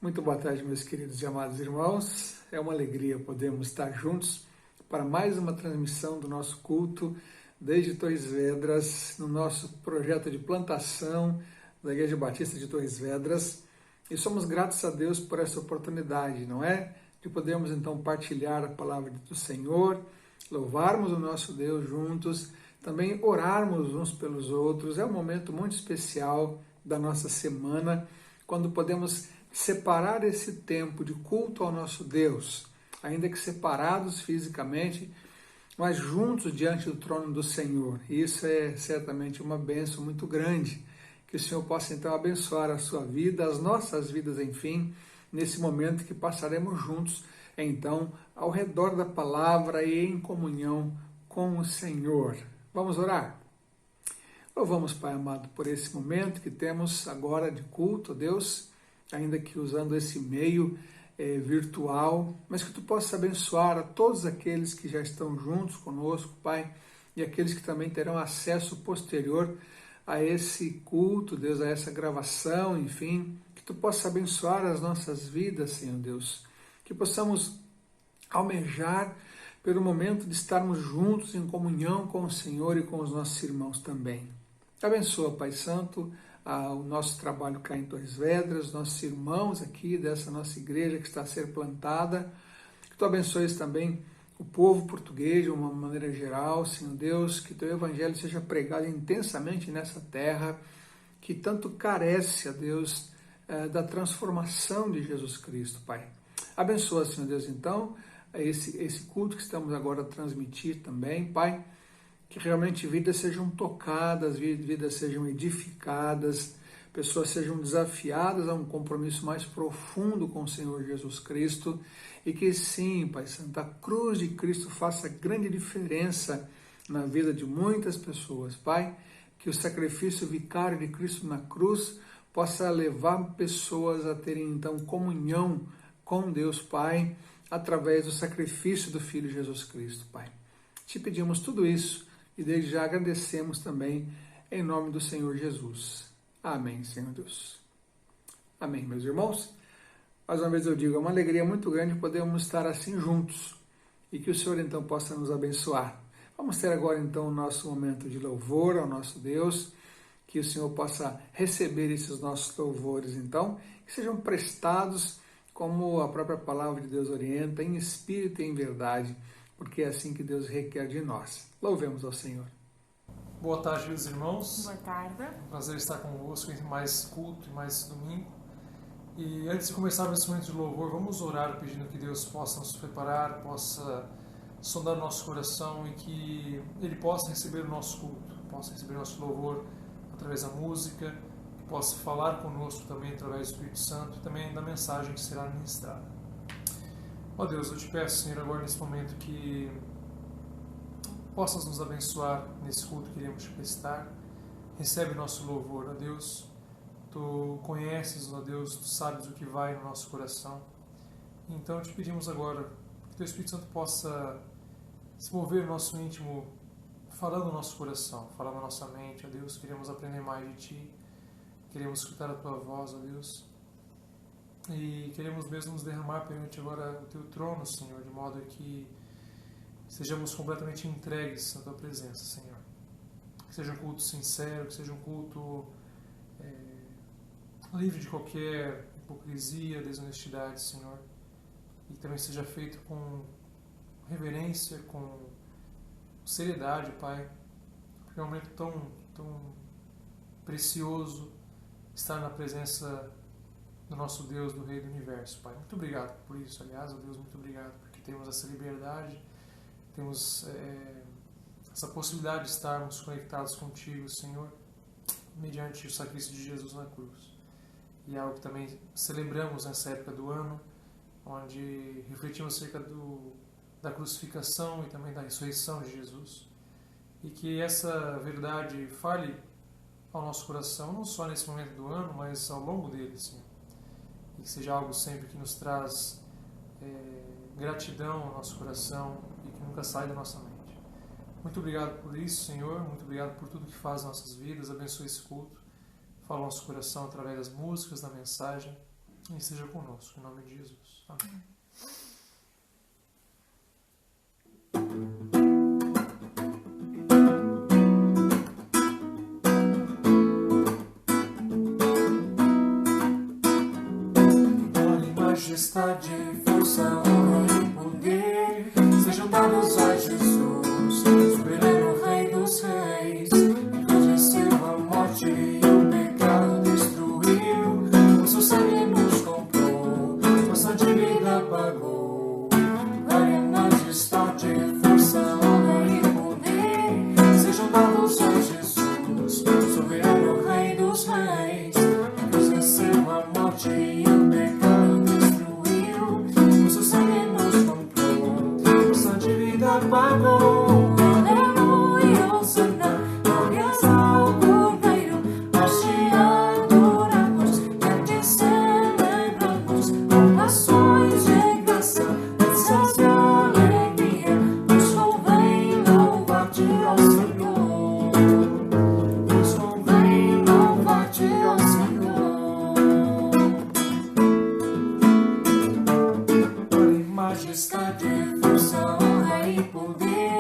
Muito boa tarde, meus queridos e amados irmãos. É uma alegria podermos estar juntos para mais uma transmissão do nosso culto desde Torres Vedras, no nosso projeto de plantação da Igreja Batista de Torres Vedras. E somos gratos a Deus por essa oportunidade, não é? De podermos então partilhar a palavra do Senhor, louvarmos o nosso Deus juntos, também orarmos uns pelos outros. É um momento muito especial da nossa semana, quando podemos separar esse tempo de culto ao nosso Deus, ainda que separados fisicamente, mas juntos diante do trono do Senhor. E isso é certamente uma bênção muito grande. Que o Senhor possa então abençoar a sua vida, as nossas vidas, enfim, nesse momento que passaremos juntos, então, ao redor da palavra e em comunhão com o Senhor. Vamos orar? Louvamos, Pai amado, por esse momento que temos agora de culto a Deus, ainda que usando esse meio virtual, mas que Tu possas abençoar a todos aqueles que já estão juntos conosco, Pai, e aqueles que também terão acesso posterior a esse culto, Deus, a essa gravação, enfim, que Tu possas abençoar as nossas vidas, Senhor Deus, que possamos almejar pelo momento de estarmos juntos em comunhão com o Senhor e com os nossos irmãos também. Abençoa, Pai Santo, o nosso trabalho cá em Torres Vedras, nossos irmãos aqui dessa nossa igreja que está a ser plantada. Que Tu abençoes também o povo português de uma maneira geral, Senhor Deus, que Teu Evangelho seja pregado intensamente nessa terra, que tanto carece, a Deus, da transformação de Jesus Cristo, Pai. Abençoa, Senhor Deus, então, esse culto que estamos agora a transmitir também, Pai, que realmente vidas sejam tocadas, vidas sejam edificadas, pessoas sejam desafiadas a um compromisso mais profundo com o Senhor Jesus Cristo e que sim, Pai Santo, a cruz de Cristo faça grande diferença na vida de muitas pessoas. Pai, que o sacrifício vicário de Cristo na cruz possa levar pessoas a terem então comunhão com Deus Pai através do sacrifício do Filho Jesus Cristo, Pai. Te pedimos tudo isso e desde já agradecemos também em nome do Senhor Jesus. Amém, Senhor Deus. Amém, meus irmãos. Mais uma vez eu digo, é uma alegria muito grande podermos estar assim juntos e que o Senhor então possa nos abençoar. Vamos ter agora então o nosso momento de louvor ao nosso Deus, que o Senhor possa receber esses nossos louvores então, que sejam prestados como a própria palavra de Deus orienta, em espírito e em verdade, porque é assim que Deus requer de nós. Louvemos ao Senhor. Boa tarde, meus irmãos. Boa tarde. É um prazer estar convosco em mais culto e mais domingo. E antes de começar esse momento de louvor, vamos orar pedindo que Deus possa nos preparar, possa sondar o nosso coração e que Ele possa receber o nosso culto, possa receber o nosso louvor através da música, que possa falar conosco também através do Espírito Santo e também da mensagem que será ministrada. Ó Deus, eu te peço, Senhor, agora nesse momento que possas nos abençoar nesse culto que iremos te prestar. Recebe o nosso louvor, ó Deus. Tu conheces, ó Deus, tu sabes o que vai no nosso coração. Então te pedimos agora que teu Espírito Santo possa se mover no nosso íntimo, falando no nosso coração, falando na nossa mente, ó Deus. Queremos aprender mais de Ti, queremos escutar a Tua voz, ó Deus. E queremos mesmo nos derramar perante agora o Teu trono, Senhor, de modo que sejamos completamente entregues à Tua presença, Senhor. Que seja um culto sincero, que seja um culto livre de qualquer hipocrisia, desonestidade, Senhor. E que também seja feito com reverência, com seriedade, Pai. Porque é um momento tão precioso estar na presença do nosso Deus, do Rei do Universo, Pai. Muito obrigado por isso, aliás, ó Deus, muito obrigado, porque temos essa liberdade, temos essa possibilidade de estarmos conectados contigo, Senhor, mediante o sacrifício de Jesus na cruz. E é algo que também celebramos nessa época do ano, onde refletimos acerca da crucificação e também da ressurreição de Jesus. E que essa verdade fale ao nosso coração, não só nesse momento do ano, mas ao longo dele, Senhor. E que seja algo sempre que nos traz gratidão ao nosso coração e que nunca sai da nossa mente. Muito obrigado por isso, Senhor. Muito obrigado por tudo que faz nas nossas vidas. Abençoe esse culto. Fala ao nosso coração através das músicas, da mensagem. e esteja conosco, em nome de Jesus. Amém. Majestade, força, honra e poder sejam dados a Jesus, soberano Rei dos Reis. Deus venceu a morte e o pecado destruiu, com seu sangue nos comprou, nossa dívida pagou. Glória, majestade, força, honra e poder sejam dados a Jesus, soberano Rei dos Reis. Deus venceu a morte e o pecado pagou. Aleluia, Osana, glórias ao Cordeiro. Nós te adoramos e te celebramos com ações de graça, danças de alegria. Nos convém louvar-te, ó Senhor. Nos convém louvar-te, ó Senhor. Glória e majestade, força, honra e poder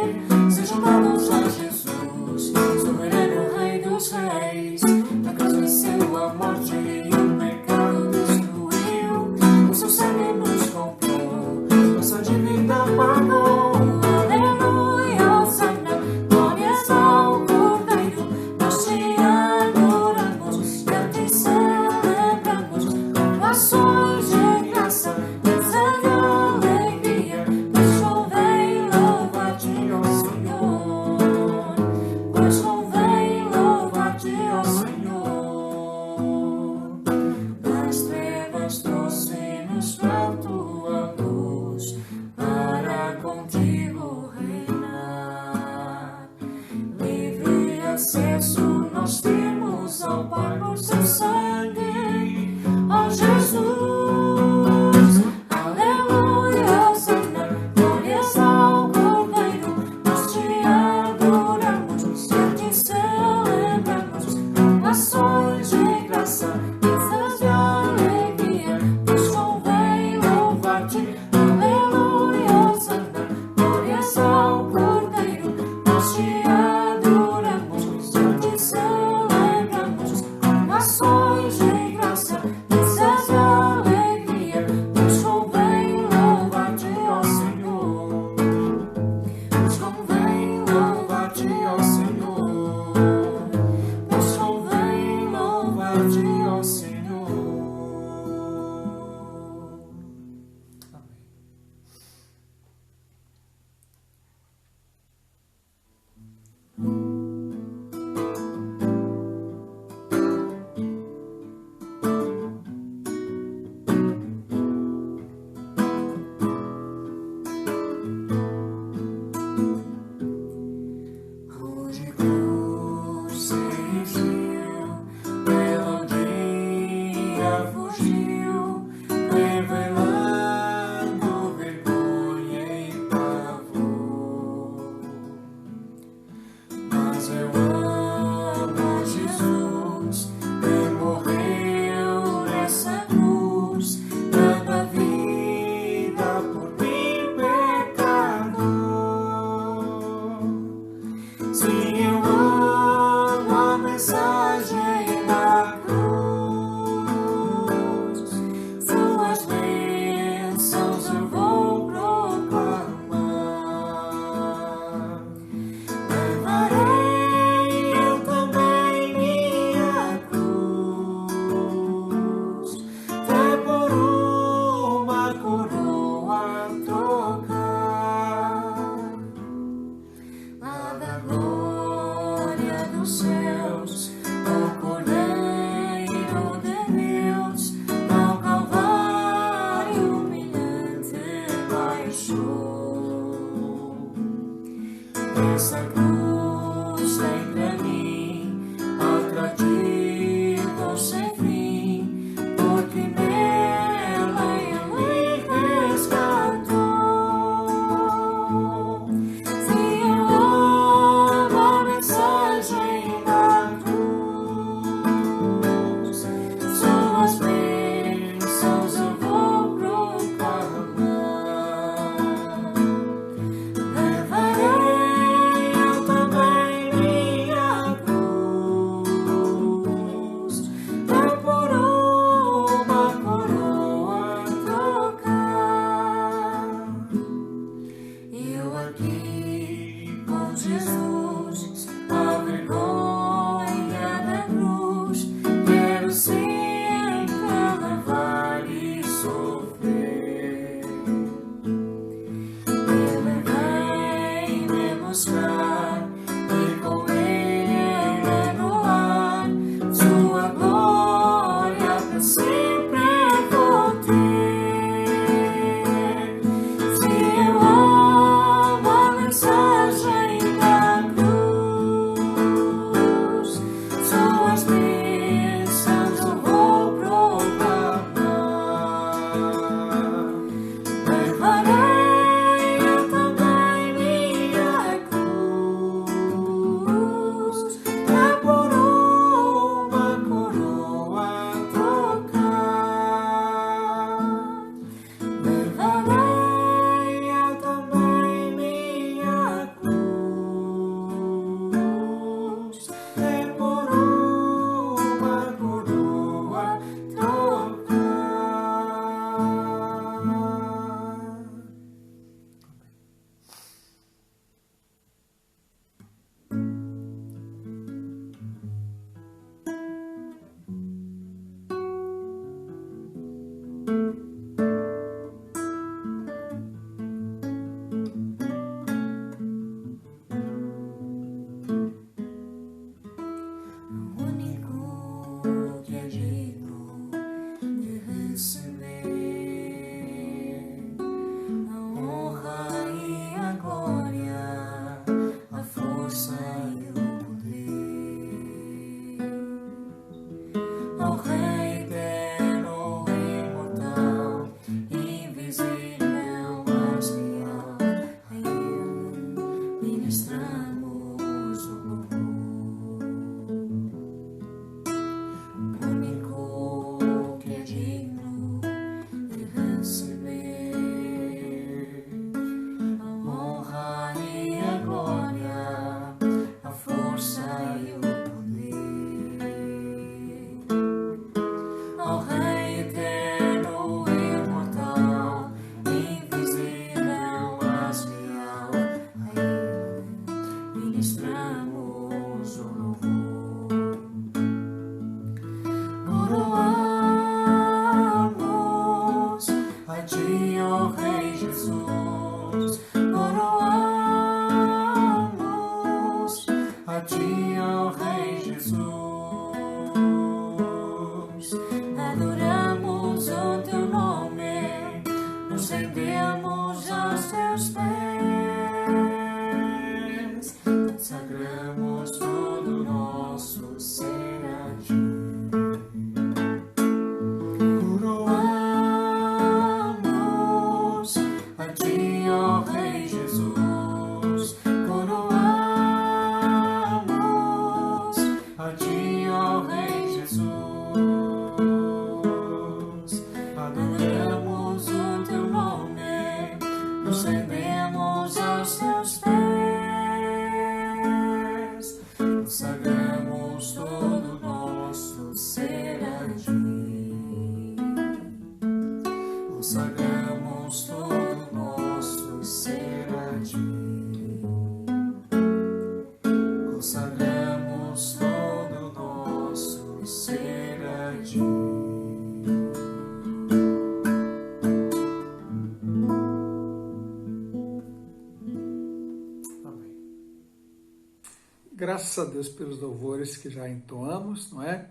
Graças a Deus pelos louvores que já entoamos, não é?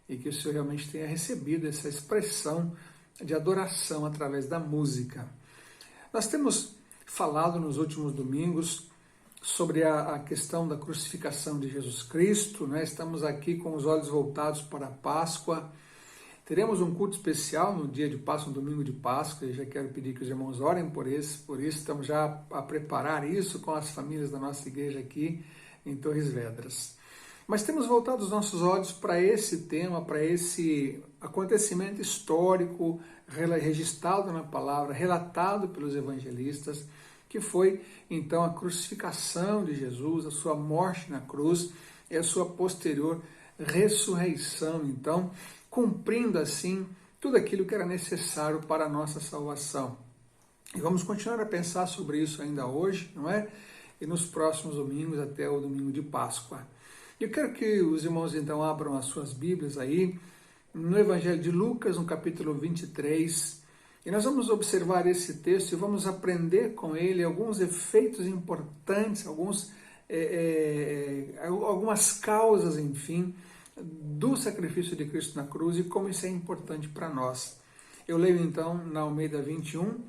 E que o Senhor realmente tenha recebido essa expressão de adoração através da música. Nós temos falado nos últimos domingos sobre a questão da crucificação de Jesus Cristo, né? Estamos aqui com os olhos voltados para a Páscoa. Teremos um culto especial no dia de Páscoa, no domingo de Páscoa, e já quero pedir que os irmãos orem por isso estamos já a preparar isso com as famílias da nossa igreja aqui em Torres Vedras. Mas temos voltado os nossos olhos para esse tema, para esse acontecimento histórico registrado na palavra, relatado pelos evangelistas, que foi então a crucificação de Jesus, a sua morte na cruz e a sua posterior ressurreição, então, cumprindo assim tudo aquilo que era necessário para a nossa salvação. E vamos continuar a pensar sobre isso ainda hoje, não é? E nos próximos domingos, até o domingo de Páscoa. Eu quero que os irmãos então abram as suas Bíblias aí, no Evangelho de Lucas, no capítulo 23, e nós vamos observar esse texto e vamos aprender com ele alguns efeitos importantes, algumas causas, enfim, do sacrifício de Cristo na cruz e como isso é importante para nós. Eu leio então na Almeida 21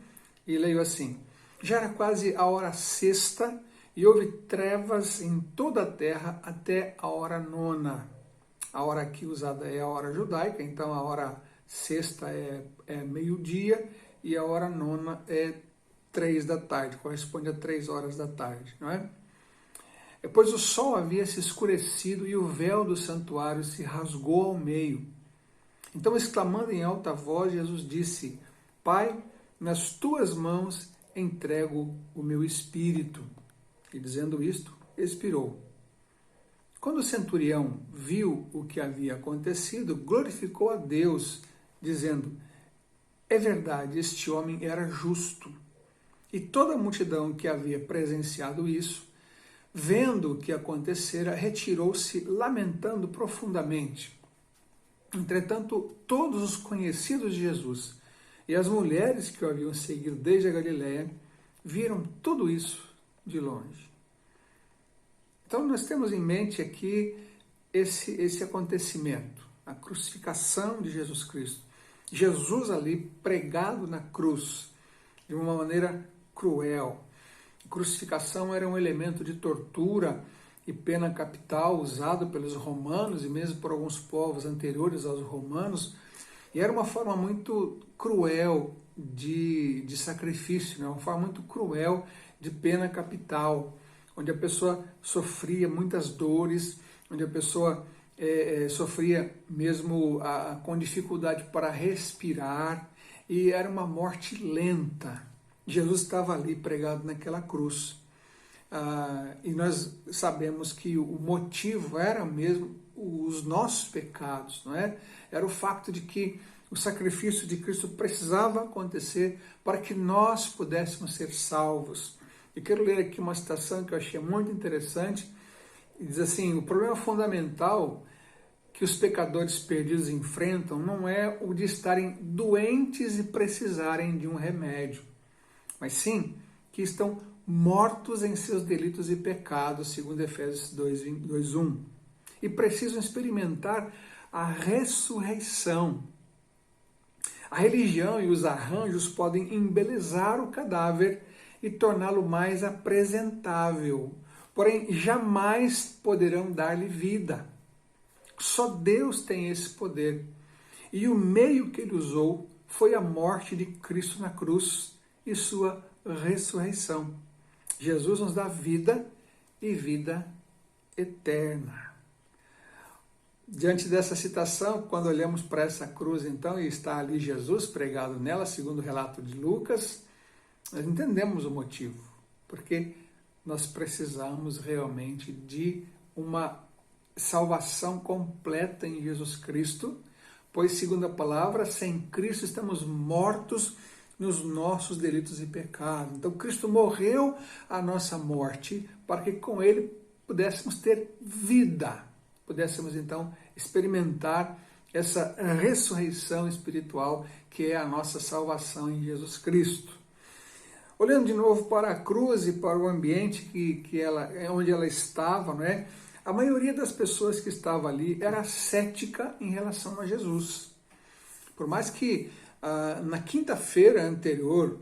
e leio assim: já era quase a hora sexta, e houve trevas em toda a terra até a hora nona. A hora aqui usada é a hora judaica, então a hora sexta é meio-dia e a hora nona é 3 da tarde, corresponde a 3 horas da tarde, não é? Pois o sol havia se escurecido e o véu do santuário se rasgou ao meio. Então, exclamando em alta voz, Jesus disse: Pai, nas tuas mãos entrego o meu espírito. E dizendo isto, expirou. Quando o centurião viu o que havia acontecido, glorificou a Deus, dizendo: é verdade, este homem era justo. E toda a multidão que havia presenciado isso, vendo o que acontecera, retirou-se lamentando profundamente. Entretanto, todos os conhecidos de Jesus E as mulheres que o haviam seguido desde a Galiléia viram tudo isso de longe. Então nós temos em mente aqui esse acontecimento, a crucificação de Jesus Cristo. Jesus ali pregado na cruz, de uma maneira cruel. A crucificação era um elemento de tortura e pena capital usado pelos romanos e mesmo por alguns povos anteriores aos romanos, e era uma forma muito cruel de sacrifício, né? Uma forma muito cruel de pena capital, onde a pessoa sofria muitas dores, onde a pessoa sofria mesmo com dificuldade para respirar, e era uma morte lenta. Jesus estava ali pregado naquela cruz. E nós sabemos que o motivo era mesmo os nossos pecados, não é? Era o fato de que o sacrifício de Cristo precisava acontecer para que nós pudéssemos ser salvos. Eu quero ler aqui uma citação que eu achei muito interessante. Diz assim: o problema fundamental que os pecadores perdidos enfrentam não é o de estarem doentes e precisarem de um remédio, mas sim que estão mortos em seus delitos e pecados, segundo Efésios 2:1, e precisam experimentar a ressurreição. A religião e os arranjos podem embelezar o cadáver e torná-lo mais apresentável, porém jamais poderão dar-lhe vida. Só Deus tem esse poder, e o meio que ele usou foi a morte de Cristo na cruz e sua ressurreição. Jesus nos dá vida e vida eterna. Diante dessa citação, quando olhamos para essa cruz, então, e está ali Jesus pregado nela, segundo o relato de Lucas, nós entendemos o motivo, porque nós precisamos realmente de uma salvação completa em Jesus Cristo, pois, segundo a palavra, sem Cristo estamos mortos nos nossos delitos e pecados. Então, Cristo morreu a nossa morte para que com Ele pudéssemos ter vida, pudéssemos então experimentar essa ressurreição espiritual que é a nossa salvação em Jesus Cristo. Olhando de novo para a cruz e para o ambiente onde ela estava, não é? A maioria das pessoas que estava ali era cética em relação a Jesus. Por mais que na quinta-feira anterior,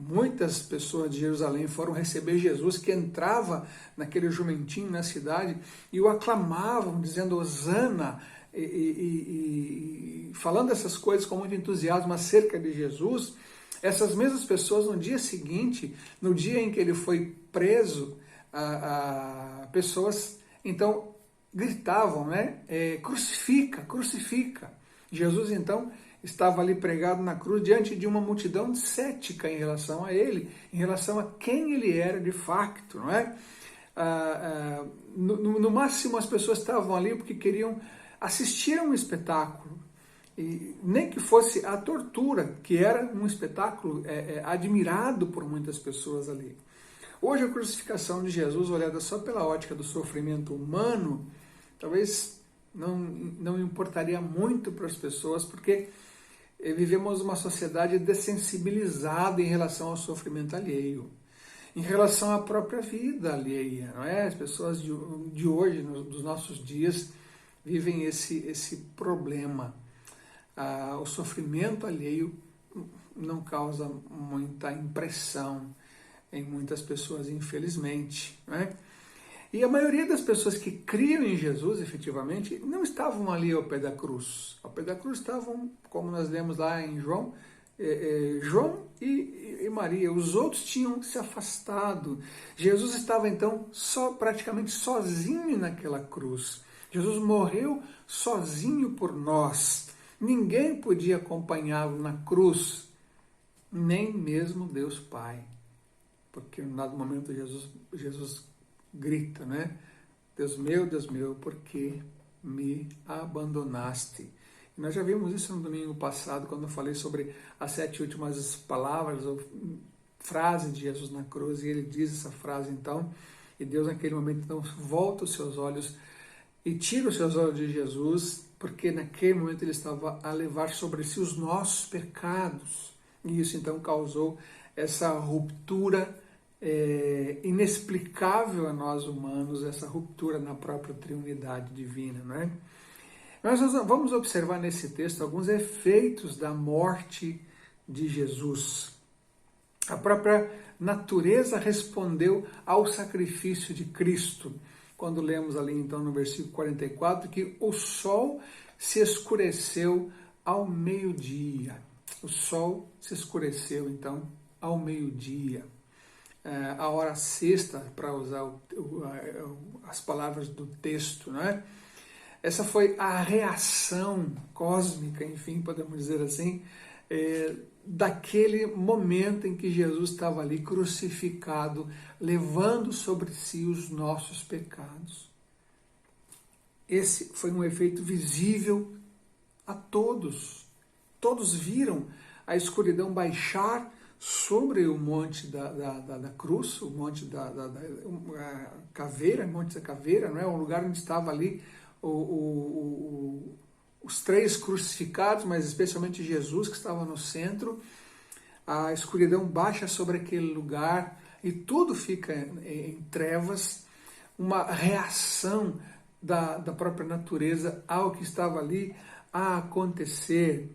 muitas pessoas de Jerusalém foram receber Jesus, que entrava naquele jumentinho na cidade, e o aclamavam, dizendo Hosana, e falando essas coisas com muito entusiasmo acerca de Jesus. Essas mesmas pessoas, no dia seguinte, no dia em que ele foi preso, pessoas então gritavam, né? Crucifica, crucifica. Jesus então estava ali pregado na cruz diante de uma multidão cética em relação a ele, em relação a quem ele era de facto, não é? No máximo as pessoas estavam ali porque queriam assistir a um espetáculo, e nem que fosse a tortura, que era um espetáculo admirado por muitas pessoas ali. Hoje a crucificação de Jesus, olhada só pela ótica do sofrimento humano, talvez não importaria muito para as pessoas, porque vivemos uma sociedade dessensibilizada em relação ao sofrimento alheio, em relação à própria vida alheia, não é? As pessoas de hoje, dos nossos dias, vivem esse problema. O sofrimento alheio não causa muita impressão em muitas pessoas, infelizmente, não é? E a maioria das pessoas que criam em Jesus, efetivamente, não estavam ali ao pé da cruz. Ao pé da cruz estavam, como nós lemos lá em João, João e Maria. Os outros tinham se afastado. Jesus estava, então, praticamente sozinho naquela cruz. Jesus morreu sozinho por nós. Ninguém podia acompanhá-lo na cruz, nem mesmo Deus Pai. Porque em um dado momento Jesus grita, né? Deus meu, por que me abandonaste? E nós já vimos isso no domingo passado, quando eu falei sobre as 7 últimas palavras, ou frases de Jesus na cruz, e ele diz essa frase então, e Deus naquele momento então volta os seus olhos e tira os seus olhos de Jesus, porque naquele momento ele estava a levar sobre si os nossos pecados. E isso então causou essa ruptura inexplicável a nós humanos, essa ruptura na própria triunidade divina, não é? Nós vamos observar nesse texto alguns efeitos da morte de Jesus. A própria natureza respondeu ao sacrifício de Cristo. Quando lemos ali então no versículo 44 que o sol se escureceu ao meio-dia. O sol se escureceu então ao meio-dia. A hora sexta, para usar as palavras do texto, não é? Essa foi a reação cósmica, enfim, podemos dizer assim, daquele momento em que Jesus estava ali crucificado, levando sobre si os nossos pecados. Esse foi um efeito visível a todos. Todos viram a escuridão baixar sobre o monte da cruz, o monte da caveira, monte da caveira, não é? Um lugar onde estava ali os três crucificados, mas especialmente Jesus, que estava no centro. A escuridão baixa sobre aquele lugar e tudo fica em trevas, uma reação da própria natureza ao que estava ali a acontecer.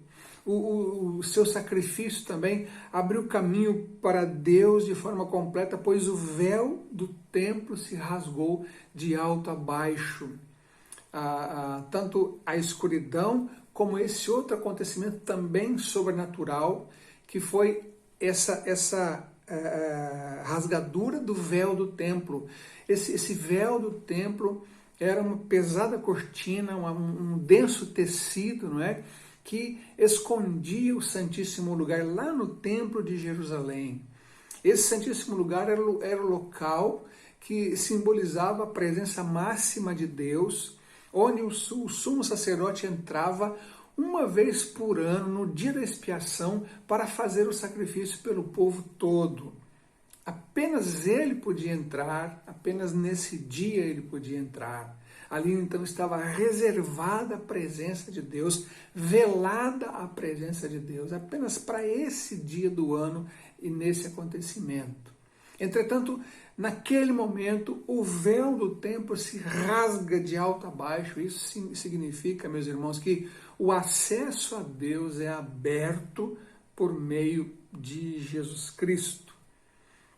O seu sacrifício também abriu caminho para Deus de forma completa, pois o véu do templo se rasgou de alto a baixo. Tanto a escuridão como esse outro acontecimento também sobrenatural, que foi essa rasgadura do véu do templo. Esse véu do templo era uma pesada cortina, um denso tecido, não é? Que escondia o Santíssimo Lugar lá no Templo de Jerusalém. Esse Santíssimo Lugar era o local que simbolizava a presença máxima de Deus, onde o sumo sacerdote entrava uma vez por ano, no dia da expiação, para fazer o sacrifício pelo povo todo. Apenas ele podia entrar, apenas nesse dia ele podia entrar. Ali então estava reservada a presença de Deus, velada a presença de Deus, apenas para esse dia do ano e nesse acontecimento. Entretanto, naquele momento, o véu do templo se rasga de alto a baixo. Isso significa, meus irmãos, que o acesso a Deus é aberto por meio de Jesus Cristo.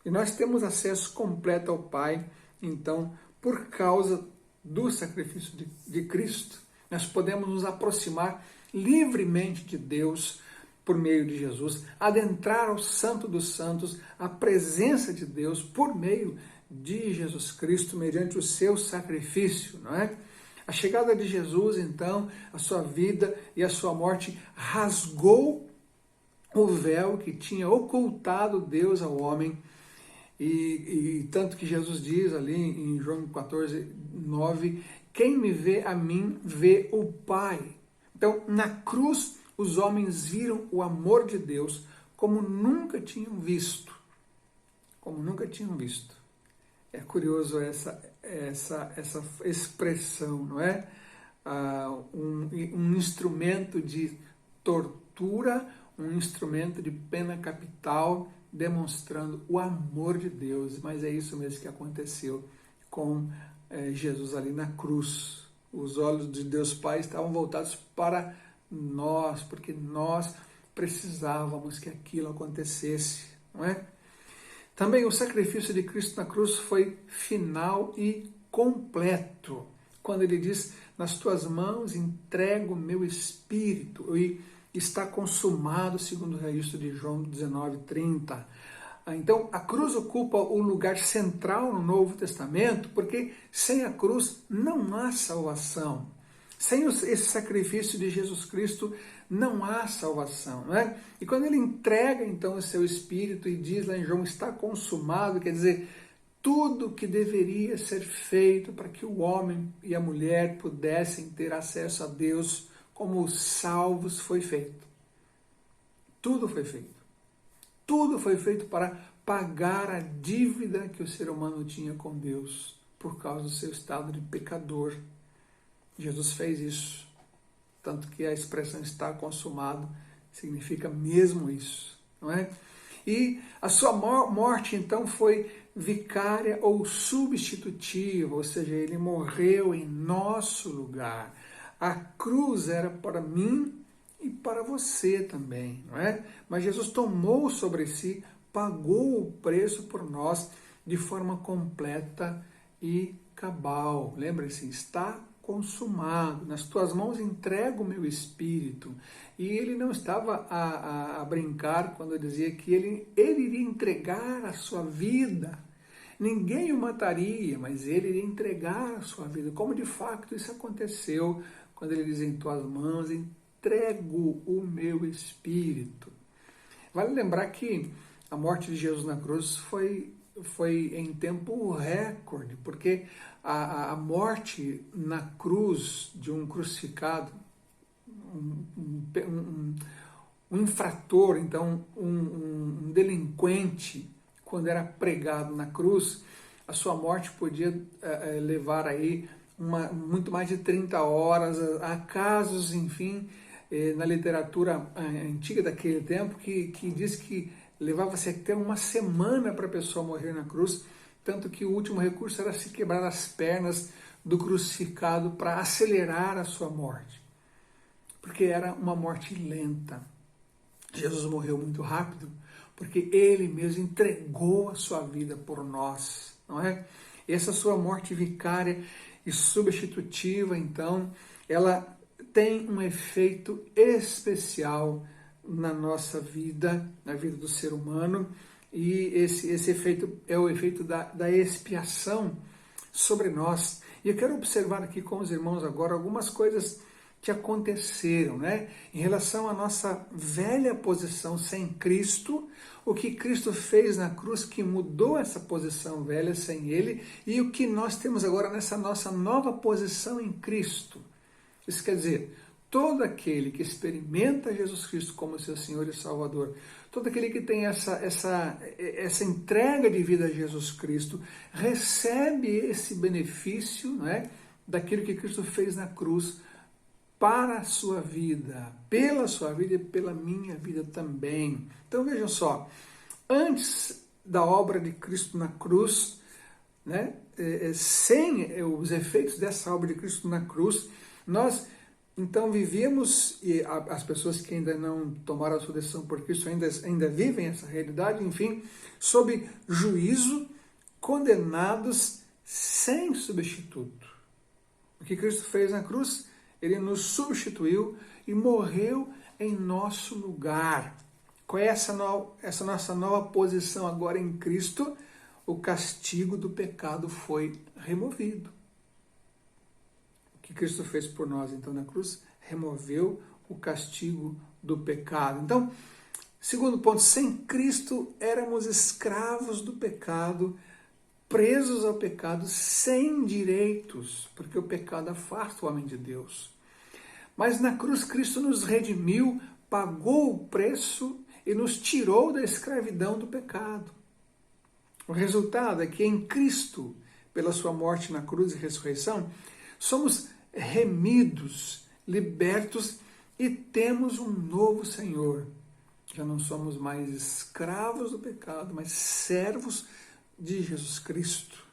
E nós temos acesso completo ao Pai, então, por causa do sacrifício de Cristo. Nós podemos nos aproximar livremente de Deus por meio de Jesus, adentrar ao Santo dos Santos, a presença de Deus por meio de Jesus Cristo, mediante o seu sacrifício, não é? A chegada de Jesus, então, a sua vida e a sua morte rasgou o véu que tinha ocultado Deus ao homem, e tanto que Jesus diz ali em João 14, 9, quem me vê a mim, vê o Pai. Então, na cruz, os homens viram o amor de Deus como nunca tinham visto. Como nunca tinham visto. É curioso essa expressão, não é? Um instrumento de tortura, um instrumento de pena capital, demonstrando o amor de Deus. Mas é isso mesmo que aconteceu com Jesus ali na cruz. Os olhos de Deus Pai estavam voltados para nós, porque nós precisávamos que aquilo acontecesse, não é? Também o sacrifício de Cristo na cruz foi final e completo. Quando ele diz, nas tuas mãos entrego o meu espírito, e está consumado, segundo o registro de João 19:30. Então, a cruz ocupa o lugar central no Novo Testamento, porque sem a cruz não há salvação. Sem esse sacrifício de Jesus Cristo, não há salvação, não é? E quando ele entrega, então, o seu Espírito e diz lá em João, está consumado, quer dizer, tudo que deveria ser feito para que o homem e a mulher pudessem ter acesso a Deus como salvos foi feito. Tudo foi feito. Tudo foi feito para pagar a dívida que o ser humano tinha com Deus por causa do seu estado de pecador. Jesus fez isso. Tanto que a expressão está consumado significa mesmo isso. não é? E a sua morte, então, foi vicária ou substitutiva, ou seja, ele morreu em nosso lugar. A cruz era para mim e para você também, não é? Mas Jesus tomou sobre si, pagou o preço por nós de forma completa e cabal. Lembre-se, está consumado. Nas tuas mãos entrego o meu espírito. E ele não estava a brincar quando dizia que ele iria entregar a sua vida. Ninguém o mataria, mas ele iria entregar a sua vida. Como de fato isso aconteceu quando ele diz: em tuas mãos entrego o meu espírito. Vale lembrar que a morte de Jesus na cruz foi em tempo recorde, porque a morte na cruz de um crucificado, um infrator, então um delinquente, quando era pregado na cruz, a sua morte podia levar aí muito mais de 30 horas. Há casos, enfim, na literatura antiga daquele tempo que diz que levava-se até uma semana para a pessoa morrer na cruz, tanto que o último recurso era se quebrar as pernas do crucificado para acelerar a sua morte, porque era uma morte lenta. Jesus morreu muito rápido, porque ele mesmo entregou a sua vida por nós, não é? Essa sua morte vicária e substitutiva, então, ela tem um efeito especial na nossa vida, na vida do ser humano, e esse efeito é o efeito da expiação sobre nós. E eu quero observar aqui com os irmãos agora algumas coisas que aconteceram, né? Em relação à nossa velha posição sem Cristo, o que Cristo fez na cruz que mudou essa posição velha sem Ele, e o que nós temos agora nessa nossa nova posição em Cristo. Isso quer dizer, todo aquele que experimenta Jesus Cristo como seu Senhor e Salvador, todo aquele que tem essa entrega de vida a Jesus Cristo, recebe esse benefício, não é, daquilo que Cristo fez na cruz para a sua vida, pela sua vida e pela minha vida também. Então vejam só, antes da obra de Cristo na cruz, né, sem os efeitos dessa obra de Cristo na cruz, nós então vivíamos, e as pessoas que ainda não tomaram a sua decisão por Cristo ainda vivem essa realidade, enfim, sob juízo, condenados sem substituto. O que Cristo fez na cruz? Ele nos substituiu e morreu em nosso lugar. Qual é essa nossa nova posição agora em Cristo? O castigo do pecado foi removido. O que Cristo fez por nós, então, na cruz, removeu o castigo do pecado. Então, segundo ponto, sem Cristo éramos escravos do pecado, presos ao pecado, sem direitos, porque o pecado afasta o homem de Deus. Mas na cruz, Cristo nos redimiu, pagou o preço e nos tirou da escravidão do pecado. O resultado é que em Cristo, pela sua morte na cruz e ressurreição, somos remidos, libertos e temos um novo Senhor. Já não somos mais escravos do pecado, mas servos de Jesus Cristo.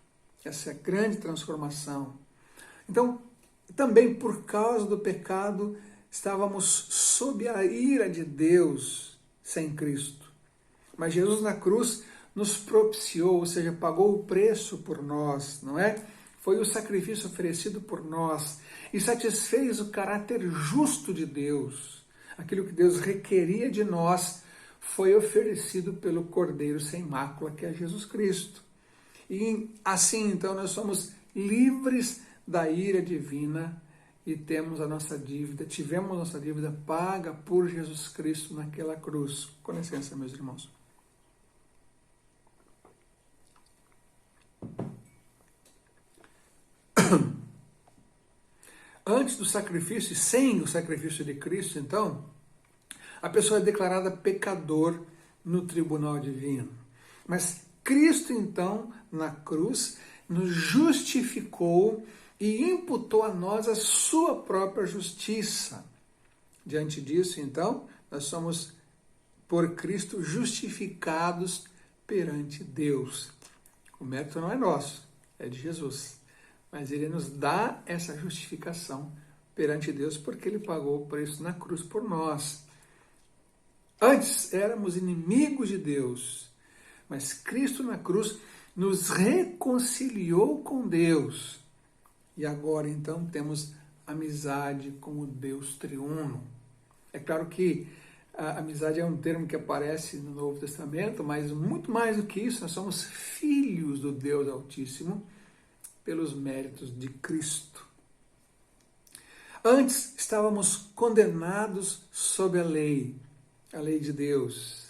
Essa é a grande transformação. Então, também por causa do pecado, estávamos sob a ira de Deus sem Cristo. Mas Jesus na cruz nos propiciou, ou seja, pagou o preço por nós, não é? Foi o sacrifício oferecido por nós e satisfez o caráter justo de Deus. Aquilo que Deus requeria de nós foi oferecido pelo Cordeiro sem mácula, que é Jesus Cristo. E assim, então, nós somos livres da ira divina e tivemos a nossa dívida paga por Jesus Cristo naquela cruz. Com licença, meus irmãos. Antes do sacrifício e sem o sacrifício de Cristo, então, a pessoa é declarada pecador no tribunal divino. Mas Cristo, então, na cruz, nos justificou e imputou a nós a sua própria justiça. Diante disso, então, nós somos por Cristo justificados perante Deus. O mérito não é nosso, é de Jesus. Mas ele nos dá essa justificação perante Deus porque ele pagou o preço na cruz por nós. Antes éramos inimigos de Deus, mas Cristo na cruz nos reconciliou com Deus. E agora então temos amizade com o Deus triuno. É claro que a amizade é um termo que aparece no Novo Testamento, mas muito mais do que isso, nós somos filhos do Deus Altíssimo pelos méritos de Cristo. Antes estávamos condenados sob a lei de Deus.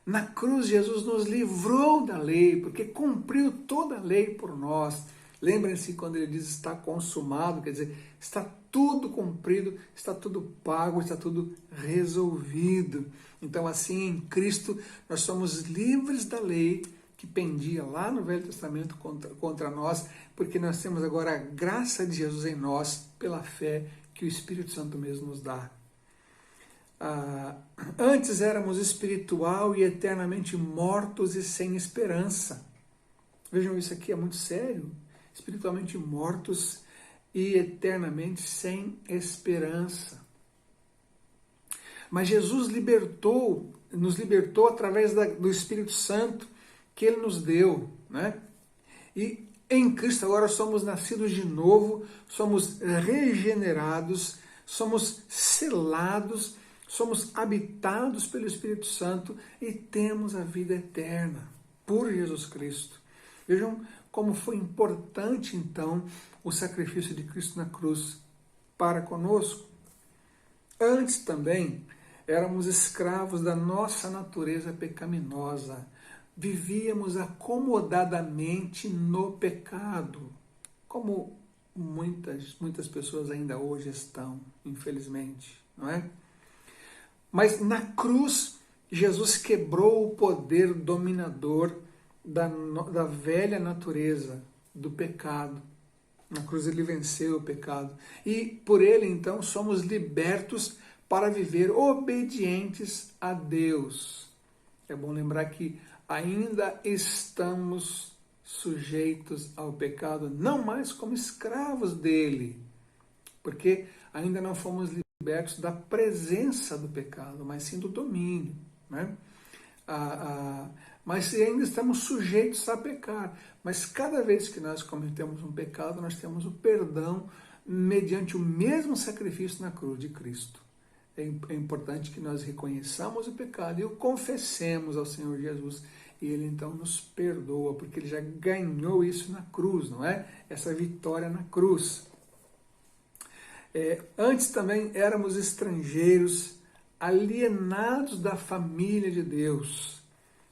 Na cruz, Jesus nos livrou da lei, porque cumpriu toda a lei por nós. Lembrem-se quando ele diz está consumado, quer dizer, está tudo cumprido, está tudo pago, está tudo resolvido. Então, assim, em Cristo, nós somos livres da lei que pendia lá no Velho Testamento contra nós, porque nós temos agora a graça de Jesus em nós, pela fé que o Espírito Santo mesmo nos dá. Antes éramos espiritual e eternamente mortos e sem esperança. Vejam, isso aqui é muito sério. Espiritualmente mortos e eternamente sem esperança. Mas Jesus nos libertou através do Espírito Santo que Ele nos deu, né? E em Cristo agora somos nascidos de novo, somos regenerados, somos selados, somos habitados pelo Espírito Santo e temos a vida eterna por Jesus Cristo. Vejam como foi importante, então, o sacrifício de Cristo na cruz para conosco. Antes também éramos escravos da nossa natureza pecaminosa. Vivíamos acomodadamente no pecado, como muitas pessoas ainda hoje estão, infelizmente, não é? Mas na cruz, Jesus quebrou o poder dominador da velha natureza, do pecado. Na cruz ele venceu o pecado. E por ele, então, somos libertos para viver obedientes a Deus. É bom lembrar que ainda estamos sujeitos ao pecado, não mais como escravos dele, porque ainda não fomos libertos da presença do pecado, mas sim do domínio, né? Mas ainda estamos sujeitos a pecar. Mas cada vez que nós cometemos um pecado, nós temos o perdão mediante o mesmo sacrifício na cruz de Cristo. É importante que nós reconheçamos o pecado e o confessemos ao Senhor Jesus. E Ele então nos perdoa, porque Ele já ganhou isso na cruz, não é? Essa vitória na cruz. Antes também éramos estrangeiros, alienados da família de Deus.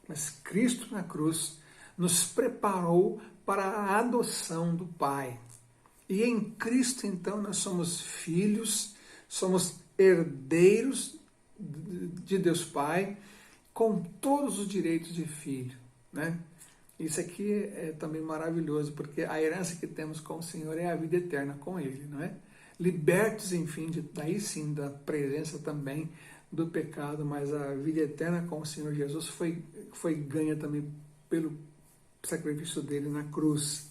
Mas Cristo na cruz nos preparou para a adoção do Pai. E em Cristo, então, nós somos filhos, somos herdeiros de Deus Pai, com todos os direitos de filho, né? Isso aqui é também maravilhoso, porque a herança que temos com o Senhor é a vida eterna com Ele, não é? Libertos, enfim, daí sim, da presença também do pecado, mas a vida eterna com o Senhor Jesus foi ganha também pelo sacrifício dele na cruz.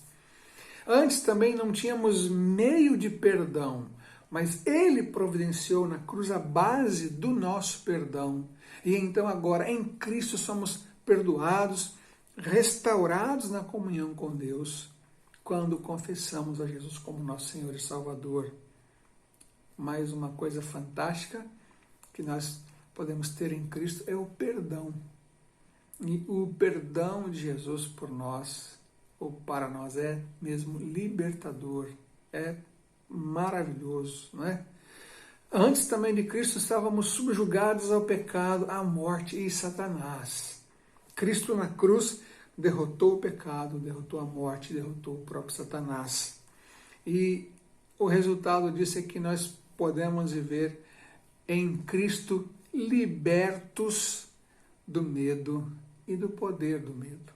Antes também não tínhamos meio de perdão, mas ele providenciou na cruz a base do nosso perdão. E então agora em Cristo somos perdoados, restaurados na comunhão com Deus, quando confessamos a Jesus como nosso Senhor e Salvador. Mais uma coisa fantástica que nós podemos ter em Cristo é o perdão. E o perdão de Jesus por nós, ou para nós, é mesmo libertador, é maravilhoso, não é? Antes também de Cristo estávamos subjugados ao pecado, à morte e Satanás. Cristo na cruz derrotou o pecado, derrotou a morte, derrotou o próprio Satanás. E o resultado disso é que nós podemos viver em Cristo libertos do medo e do poder do medo.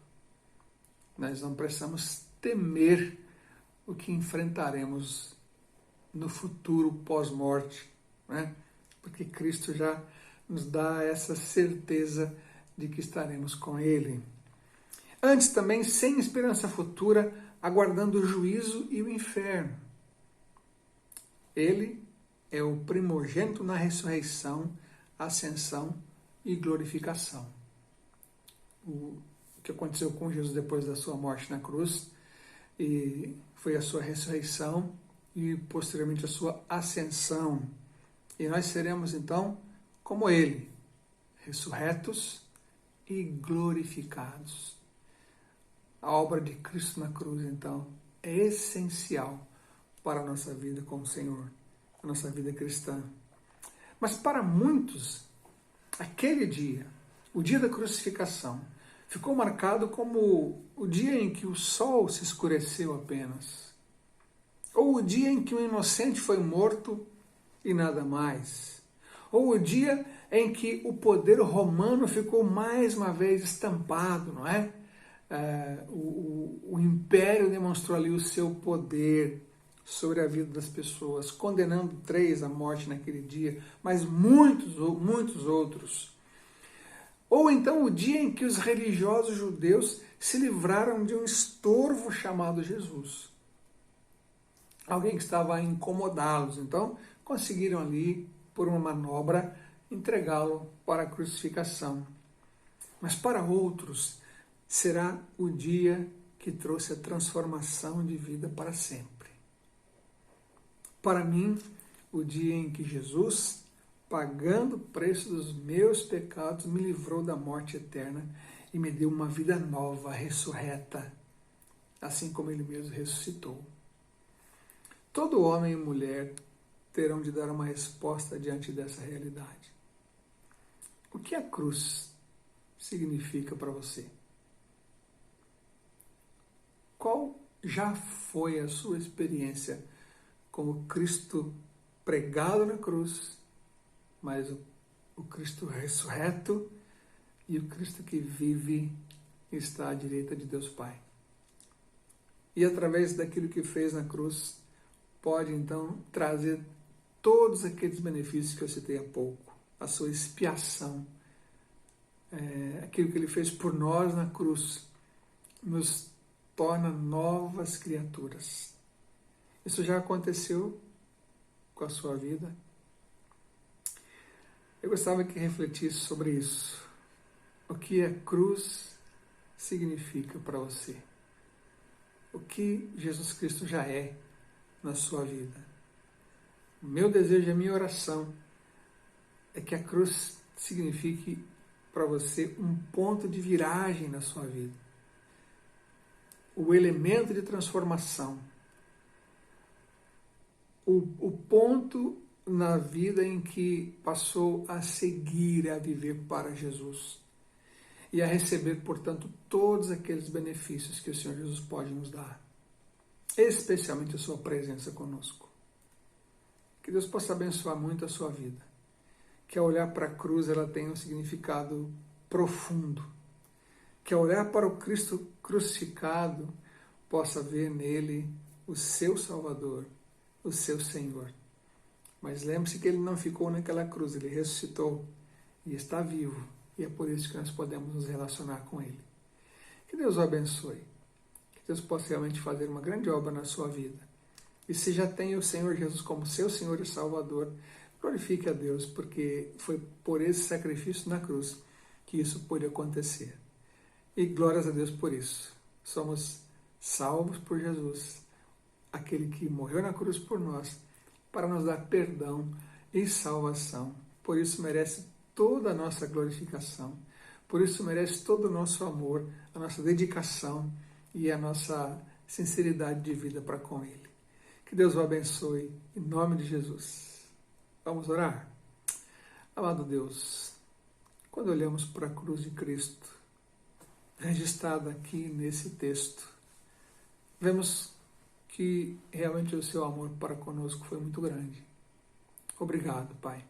Nós não precisamos temer o que enfrentaremos no futuro pós-morte, né? Porque Cristo já nos dá essa certeza de que estaremos com Ele. Antes também, sem esperança futura, aguardando o juízo e o inferno. Ele é o primogênito na ressurreição, ascensão e glorificação. O que aconteceu com Jesus depois da sua morte na cruz e foi a sua ressurreição e posteriormente a sua ascensão. E nós seremos então como Ele, ressurretos e glorificados. A obra de Cristo na cruz, então, é essencial para a nossa vida com o Senhor, a nossa vida cristã. Mas para muitos, aquele dia, o dia da crucificação, ficou marcado como o dia em que o sol se escureceu apenas, ou o dia em que um inocente foi morto e nada mais, ou o dia em que o poder romano ficou mais uma vez estampado, não é? O império demonstrou ali o seu poder sobre a vida das pessoas, condenando 3 à morte naquele dia, mas muitos outros. Ou então o dia em que os religiosos judeus se livraram de um estorvo chamado Jesus. Alguém que estava a incomodá-los, então conseguiram ali, por uma manobra, entregá-lo para a crucificação. Mas para outros, será o dia que trouxe a transformação de vida para sempre. Para mim, o dia em que Jesus, pagando o preço dos meus pecados, me livrou da morte eterna e me deu uma vida nova, ressurreta, assim como Ele mesmo ressuscitou. Todo homem e mulher terão de dar uma resposta diante dessa realidade. O que a cruz significa para você? Qual já foi a sua experiência com o Cristo pregado na cruz, mas o Cristo ressurreto e o Cristo que vive e está à direita de Deus Pai? E através daquilo que fez na cruz, pode então trazer todos aqueles benefícios que eu citei há pouco, a sua expiação, aquilo que Ele fez por nós na cruz, nos torna novas criaturas. Isso já aconteceu com a sua vida? Eu gostava que refletisse sobre isso. O que a cruz significa para você? O que Jesus Cristo já é na sua vida? O meu desejo, a minha oração é que a cruz signifique para você um ponto de viragem na sua vida. O elemento de transformação. O ponto na vida em que passou a seguir, a viver para Jesus. E a receber, portanto, todos aqueles benefícios que o Senhor Jesus pode nos dar. Especialmente a sua presença conosco. Que Deus possa abençoar muito a sua vida. Que ao olhar para a cruz ela tenha um significado profundo. Que ao olhar para o Cristo crucificado possa ver nele o seu Salvador, o seu Senhor. Mas lembre-se que ele não ficou naquela cruz, ele ressuscitou e está vivo. E é por isso que nós podemos nos relacionar com ele. Que Deus o abençoe. Que Deus possa realmente fazer uma grande obra na sua vida. E se já tem o Senhor Jesus como seu Senhor e Salvador, glorifique a Deus, porque foi por esse sacrifício na cruz que isso pôde acontecer. E glórias a Deus por isso. Somos salvos por Jesus, aquele que morreu na cruz por nós, para nos dar perdão e salvação. Por isso merece toda a nossa glorificação. Por isso merece todo o nosso amor, a nossa dedicação e a nossa sinceridade de vida para com Ele. Que Deus o abençoe, em nome de Jesus. Vamos orar? Amado Deus, quando olhamos para a cruz de Cristo, registrada aqui nesse texto, vemos que realmente o seu amor para conosco foi muito grande. Obrigado, Pai,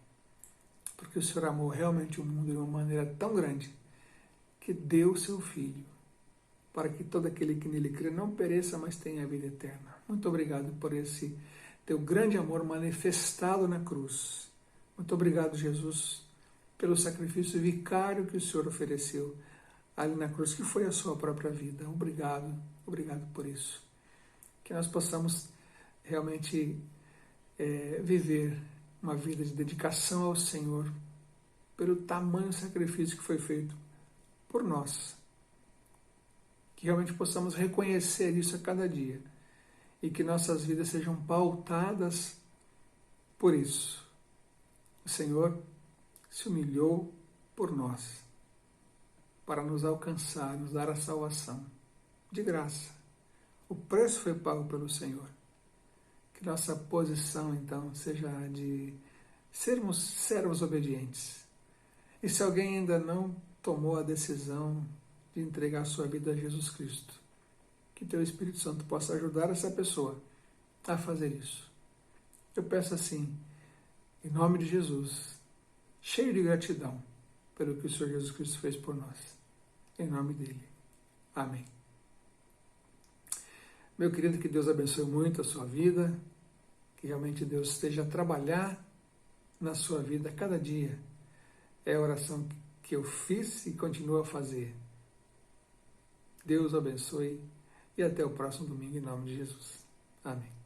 porque o Senhor amou realmente o mundo de uma maneira tão grande que deu o seu Filho, para que todo aquele que nele crê não pereça, mas tenha a vida eterna. Muito obrigado por esse teu grande amor manifestado na cruz. Muito obrigado, Jesus, pelo sacrifício vicário que o Senhor ofereceu ali na cruz, que foi a sua própria vida. Obrigado, obrigado por isso. Que nós possamos realmente viver uma vida de dedicação ao Senhor, pelo tamanho sacrifício que foi feito por nós. Que realmente possamos reconhecer isso a cada dia e que nossas vidas sejam pautadas por isso. O Senhor se humilhou por nós, para nos alcançar, nos dar a salvação, de graça. O preço foi pago pelo Senhor. Que nossa posição, então, seja de sermos servos obedientes. E se alguém ainda não tomou a decisão de entregar a sua vida a Jesus Cristo, que Teu Espírito Santo possa ajudar essa pessoa a fazer isso. Eu peço assim, em nome de Jesus, cheio de gratidão pelo que o Senhor Jesus Cristo fez por nós. Em nome dele. Amém. Meu querido, que Deus abençoe muito a sua vida, que realmente Deus esteja a trabalhar na sua vida a cada dia. É a oração que eu fiz e continuo a fazer. Deus abençoe e até o próximo domingo, em nome de Jesus. Amém.